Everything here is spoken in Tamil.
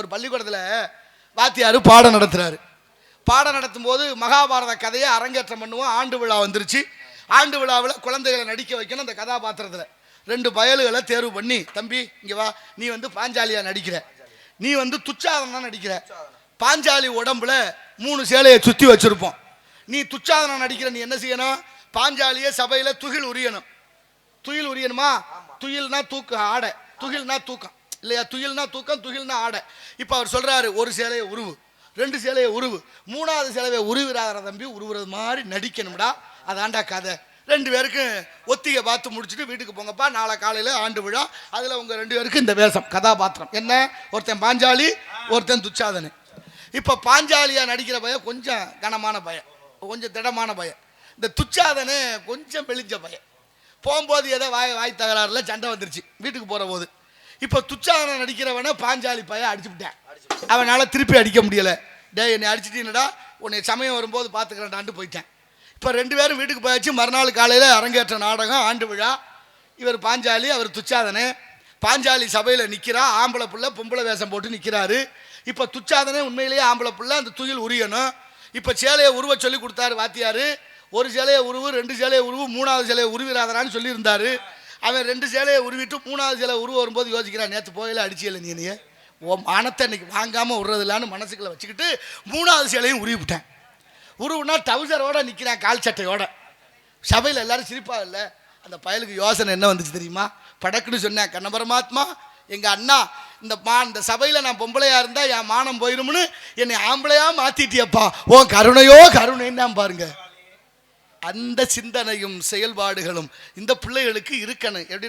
ஒரு பள்ளிக்கூடத்தில் வாத்தியார் பாடம் நடத்துறாரு. பாடம் நடத்தும் போது மகாபாரத கதையை அரங்கேற்றம் பண்ணுவோம். ஆண்டு விழா வந்துருச்சு. ஆண்டு விழாவில் குழந்தைகளை நடிக்க வைக்கணும். அந்த கதாபாத்திரத்தில் 2 பயல்களை தேர்வு பண்ணி, தம்பி இங்கே வா, நீ பாஞ்சாலியா நடிக்கிற, நீ துச்சாதனா நடிக்கிற. பாஞ்சாலி உடம்புல 3 சேலையை சுற்றி வச்சிருப்போம். நீ துச்சாதனா நடிக்கிற, நீ என்ன செய்யணும்? பாஞ்சாலியை சபையில் துகில் உரியணும். துயில் உரியணுமா? துயில்னா தூக்க ஆடை, துகில்னா தூக்கம் இல்லையா? துயில்னா தூக்கம், துகில்னா ஆடை. இப்போ அவர் சொல்றாரு, ஒரு சேலையை உருவு, 2 சேலையை உருவு, 3வது சேலையை உருவிராத தம்பி, உருவுறது மாதிரி நடிக்கணும்டா. அதாண்டா கதை. 2 பேருக்கும் ஒத்திகை பார்த்து முடிச்சுட்டு வீட்டுக்கு போங்கப்பா, நாளை காலையில் ஆண்டு விழா. அதில் உங்கள் 2 பேருக்கு இந்த வேஷம் கதாபாத்திரம் என்ன? ஒருத்தன் பாஞ்சாலி, ஒருத்தன் துச்சாதனன். இப்போ பாஞ்சாலியா நடிக்கிற பையன் கொஞ்சம் கனமான பையன், கொஞ்சம் திடமான பையன். இந்த துச்சாதனே கொஞ்சம் வெளிஞ்ச பையன். போகும்போது ஏதோ வாய் தகராறுல சண்டை வந்துருச்சு வீட்டுக்கு போகிற போது. இப்போ துச்சாதனன் நடிக்கிறவனை பாஞ்சாலி பையன் அடிச்சுவிட்டேன். அவனால் திருப்பி அடிக்க முடியலை. டே என்னை அடிச்சிட்டீங்கடா, உன்னை சமயம் வரும்போது பார்த்துக்கிறேன்டான்ட்டு போயிட்டேன். இப்போ 2 பேரும் வீட்டுக்கு போயாச்சு. மறுநாள் காலையில் அரங்கேற்ற நாடகம், ஆண்டு விழா. இவர் பாஞ்சாலி, அவர் துச்சாதனே. பாஞ்சாலி சபையில் நிற்கிறா, ஆம்பளை புள்ள பொம்பளை வேஷம் போட்டு நிற்கிறாரு. இப்போ துச்சாதனே உண்மையிலேயே ஆம்பளை புள்ள, அந்த துயில் உரியணும். இப்போ சேலையை உருவ சொல்லி கொடுத்தாரு வாத்தியார். ஒரு சேலையை உருவு, 2 சேலையை உருவு, 3வது சேலையை உருவிராதரான்னு சொல்லியிருந்தாரு. அவன் 2 சேலையை உருவிட்டு 3வது சேலை உருவ வரும்போது யோசிக்கிறான், நேற்று போயில அடிச்சியல நீ ஓ மானத்தை இன்னைக்கு வாங்காமல் விட்றதில்லான்னு மனசுக்குள்ள வச்சுக்கிட்டு 3வது சேலையும் உருவிவிட்டேன். உருவுனா டவுசரோட நிற்கிறான், கால் சட்டையோட. சபையில் எல்லாரும் சிரிப்பா இல்லை. அந்த பயலுக்கு யோசனை என்ன வந்துச்சு தெரியுமா? படக்குன்னு சொன்னேன், கண்ண பரமாத்மா, எங்கள் அண்ணா இந்த சபையில் நான் பொம்பளையா இருந்தால் என் மானம் போயிடும்னு என்னை ஆம்பளையா மாற்றிட்டியப்பா, ஓ கருணையோ கருணைன்னா பாருங்க. அந்த சிந்தனையும் செயல்பாடுகளும் இந்த பிள்ளைகளுக்கு இருக்கணும். எப்படி